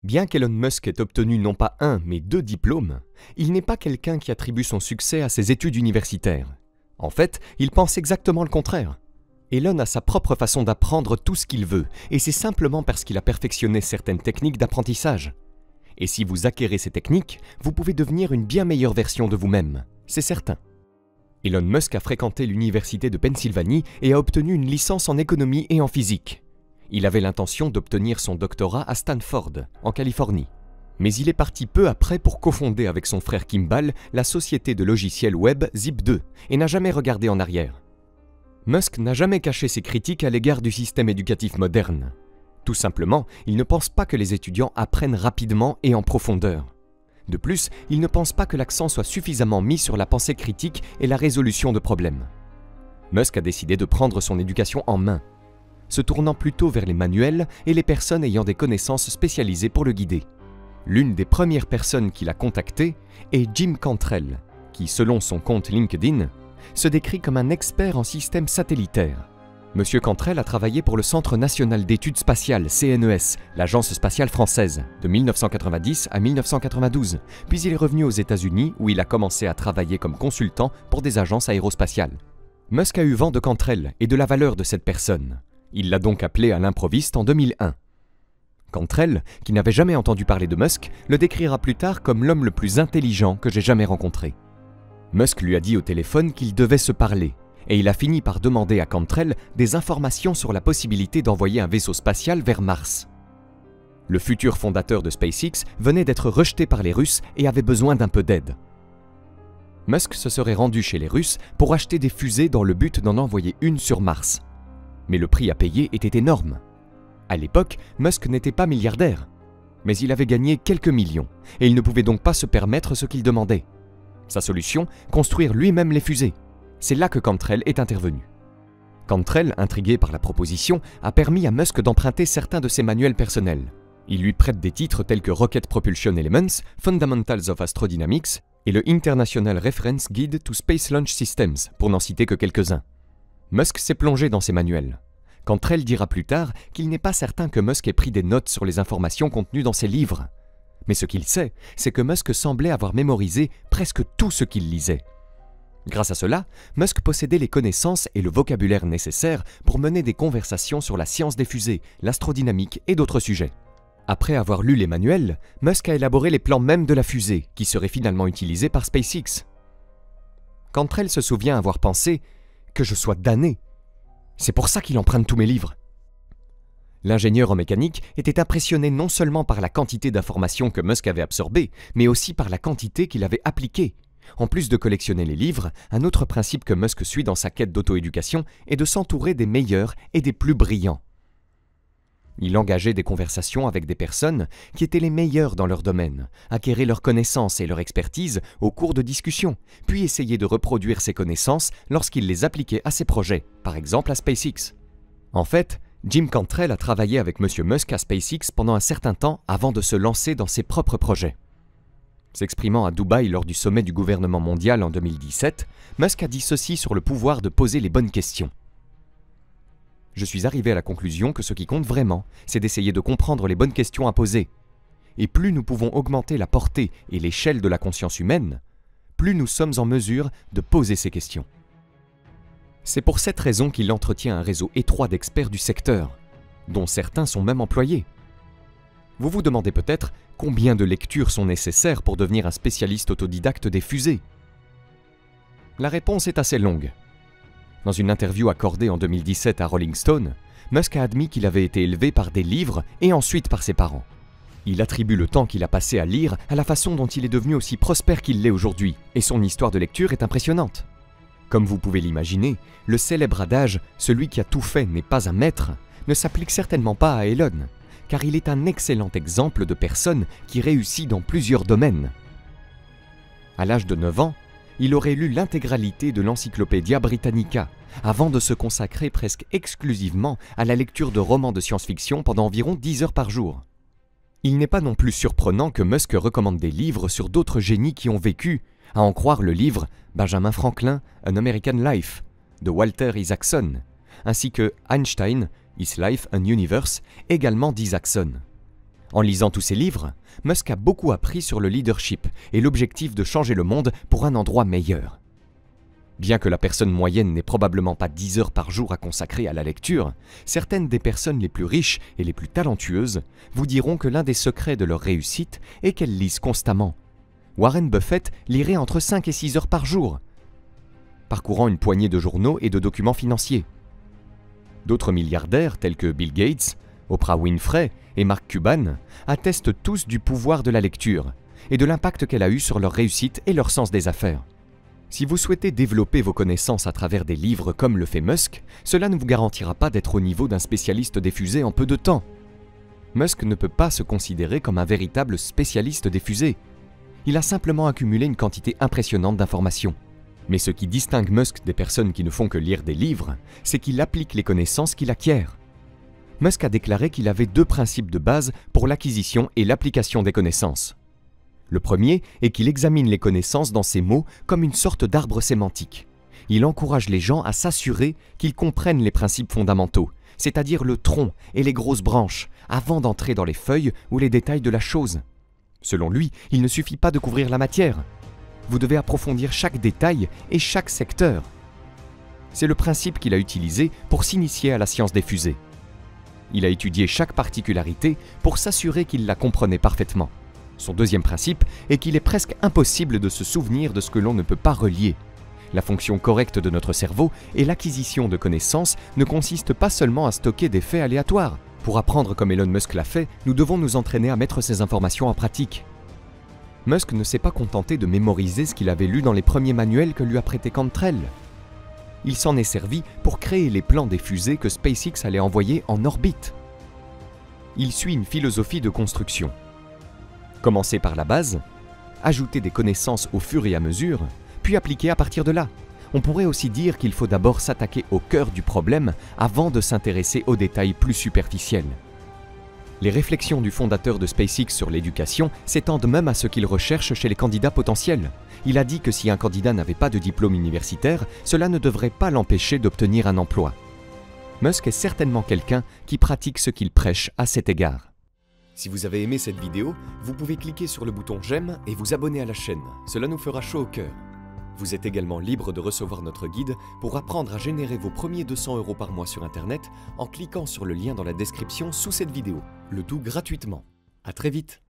Bien qu'Elon Musk ait obtenu non pas un, mais 2 diplômes, il n'est pas quelqu'un qui attribue son succès à ses études universitaires. En fait, il pense exactement le contraire. Elon a sa propre façon d'apprendre tout ce qu'il veut, et c'est simplement parce qu'il a perfectionné certaines techniques d'apprentissage. Et si vous acquérez ces techniques, vous pouvez devenir une bien meilleure version de vous-même, c'est certain. Elon Musk a fréquenté l'université de Pennsylvanie et a obtenu une licence en économie et en physique. Il avait l'intention d'obtenir son doctorat à Stanford, en Californie. Mais il est parti peu après pour cofonder avec son frère Kimball la société de logiciels web Zip2 et n'a jamais regardé en arrière. Musk n'a jamais caché ses critiques à l'égard du système éducatif moderne. Tout simplement, il ne pense pas que les étudiants apprennent rapidement et en profondeur. De plus, il ne pense pas que l'accent soit suffisamment mis sur la pensée critique et la résolution de problèmes. Musk a décidé de prendre son éducation en main, se tournant plutôt vers les manuels et les personnes ayant des connaissances spécialisées pour le guider. L'une des premières personnes qu'il a contactées est Jim Cantrell, qui, selon son compte LinkedIn, se décrit comme un expert en système satellitaire. Monsieur Cantrell a travaillé pour le Centre national d'études spatiales, CNES, l'agence spatiale française, de 1990 à 1992, puis il est revenu aux États-Unis où il a commencé à travailler comme consultant pour des agences aérospatiales. Musk a eu vent de Cantrell et de la valeur de cette personne. Il l'a donc appelé à l'improviste en 2001. Cantrell, qui n'avait jamais entendu parler de Musk, le décrira plus tard comme l'homme le plus intelligent que j'ai jamais rencontré. Musk lui a dit au téléphone qu'ils devaient se parler, et il a fini par demander à Cantrell des informations sur la possibilité d'envoyer un vaisseau spatial vers Mars. Le futur fondateur de SpaceX venait d'être rejeté par les Russes et avait besoin d'un peu d'aide. Musk se serait rendu chez les Russes pour acheter des fusées dans le but d'en envoyer une sur Mars. Mais le prix à payer était énorme. À l'époque, Musk n'était pas milliardaire, mais il avait gagné quelques millions, et il ne pouvait donc pas se permettre ce qu'il demandait. Sa solution, construire lui-même les fusées. C'est là que Cantrell est intervenu. Cantrell, intrigué par la proposition, a permis à Musk d'emprunter certains de ses manuels personnels. Il lui prête des titres tels que Rocket Propulsion Elements, Fundamentals of Astrodynamics et le International Reference Guide to Space Launch Systems, pour n'en citer que quelques-uns. Musk s'est plongé dans ces manuels. Cantrell dira plus tard qu'il n'est pas certain que Musk ait pris des notes sur les informations contenues dans ses livres. Mais ce qu'il sait, c'est que Musk semblait avoir mémorisé presque tout ce qu'il lisait. Grâce à cela, Musk possédait les connaissances et le vocabulaire nécessaires pour mener des conversations sur la science des fusées, l'astrodynamique et d'autres sujets. Après avoir lu les manuels, Musk a élaboré les plans même de la fusée, qui serait finalement utilisée par SpaceX. Cantrell se souvient avoir pensé « que je sois damné ». C'est pour ça qu'il emprunte tous mes livres. L'ingénieur en mécanique était impressionné non seulement par la quantité d'informations que Musk avait absorbées, mais aussi par la quantité qu'il avait appliquée. En plus de collectionner les livres, un autre principe que Musk suit dans sa quête d'auto-éducation est de s'entourer des meilleurs et des plus brillants. Il engageait des conversations avec des personnes qui étaient les meilleures dans leur domaine, acquérait leurs connaissances et leur expertise au cours de discussions, puis essayait de reproduire ces connaissances lorsqu'il les appliquait à ses projets, par exemple à SpaceX. En fait, Jim Cantrell a travaillé avec M. Musk à SpaceX pendant un certain temps avant de se lancer dans ses propres projets. S'exprimant à Dubaï lors du sommet du gouvernement mondial en 2017, Musk a dit ceci sur le pouvoir de poser les bonnes questions. Je suis arrivé à la conclusion que ce qui compte vraiment, c'est d'essayer de comprendre les bonnes questions à poser. Et plus nous pouvons augmenter la portée et l'échelle de la conscience humaine, plus nous sommes en mesure de poser ces questions. C'est pour cette raison qu'il entretient un réseau étroit d'experts du secteur, dont certains sont même employés. Vous vous demandez peut-être combien de lectures sont nécessaires pour devenir un spécialiste autodidacte des fusées. La réponse est assez longue. Dans une interview accordée en 2017 à Rolling Stone, Musk a admis qu'il avait été élevé par des livres et ensuite par ses parents. Il attribue le temps qu'il a passé à lire à la façon dont il est devenu aussi prospère qu'il l'est aujourd'hui, et son histoire de lecture est impressionnante. Comme vous pouvez l'imaginer, le célèbre adage « celui qui a tout fait n'est pas un maître » ne s'applique certainement pas à Elon, car il est un excellent exemple de personne qui réussit dans plusieurs domaines. À l'âge de 9 ans, il aurait lu l'intégralité de l'Encyclopædia Britannica, avant de se consacrer presque exclusivement à la lecture de romans de science-fiction pendant environ 10 heures par jour. Il n'est pas non plus surprenant que Musk recommande des livres sur d'autres génies qui ont vécu, à en croire le livre Benjamin Franklin, An American Life, de Walter Isaacson, ainsi que Einstein, His Life and Universe, également d'Isaacson. En lisant tous ses livres, Musk a beaucoup appris sur le leadership et l'objectif de changer le monde pour un endroit meilleur. Bien que la personne moyenne n'ait probablement pas 10 heures par jour à consacrer à la lecture, certaines des personnes les plus riches et les plus talentueuses vous diront que l'un des secrets de leur réussite est qu'elles lisent constamment. Warren Buffett lirait entre 5 et 6 heures par jour, parcourant une poignée de journaux et de documents financiers. D'autres milliardaires tels que Bill Gates, Oprah Winfrey et Mark Cuban attestent tous du pouvoir de la lecture et de l'impact qu'elle a eu sur leur réussite et leur sens des affaires. Si vous souhaitez développer vos connaissances à travers des livres comme le fait Musk, cela ne vous garantira pas d'être au niveau d'un spécialiste des fusées en peu de temps. Musk ne peut pas se considérer comme un véritable spécialiste des fusées. Il a simplement accumulé une quantité impressionnante d'informations. Mais ce qui distingue Musk des personnes qui ne font que lire des livres, c'est qu'il applique les connaissances qu'il acquiert. Musk a déclaré qu'il avait 2 principes de base pour l'acquisition et l'application des connaissances. Le premier est qu'il examine les connaissances dans ses mots comme une sorte d'arbre sémantique. Il encourage les gens à s'assurer qu'ils comprennent les principes fondamentaux, c'est-à-dire le tronc et les grosses branches, avant d'entrer dans les feuilles ou les détails de la chose. Selon lui, il ne suffit pas de couvrir la matière. Vous devez approfondir chaque détail et chaque secteur. C'est le principe qu'il a utilisé pour s'initier à la science des fusées. Il a étudié chaque particularité pour s'assurer qu'il la comprenait parfaitement. Son deuxième principe est qu'il est presque impossible de se souvenir de ce que l'on ne peut pas relier. La fonction correcte de notre cerveau et l'acquisition de connaissances ne consiste pas seulement à stocker des faits aléatoires. Pour apprendre comme Elon Musk l'a fait, nous devons nous entraîner à mettre ces informations en pratique. Musk ne s'est pas contenté de mémoriser ce qu'il avait lu dans les premiers manuels que lui a prêté Cantrell. Il s'en est servi pour créer les plans des fusées que SpaceX allait envoyer en orbite. Il suit une philosophie de construction. Commencer par la base, ajouter des connaissances au fur et à mesure, puis appliquer à partir de là. On pourrait aussi dire qu'il faut d'abord s'attaquer au cœur du problème avant de s'intéresser aux détails plus superficiels. Les réflexions du fondateur de SpaceX sur l'éducation s'étendent même à ce qu'il recherche chez les candidats potentiels. Il a dit que si un candidat n'avait pas de diplôme universitaire, cela ne devrait pas l'empêcher d'obtenir un emploi. Musk est certainement quelqu'un qui pratique ce qu'il prêche à cet égard. Si vous avez aimé cette vidéo, vous pouvez cliquer sur le bouton j'aime et vous abonner à la chaîne. Cela nous fera chaud au cœur. Vous êtes également libre de recevoir notre guide pour apprendre à générer vos premiers 200 € par mois sur Internet en cliquant sur le lien dans la description sous cette vidéo. Le tout gratuitement. À très vite.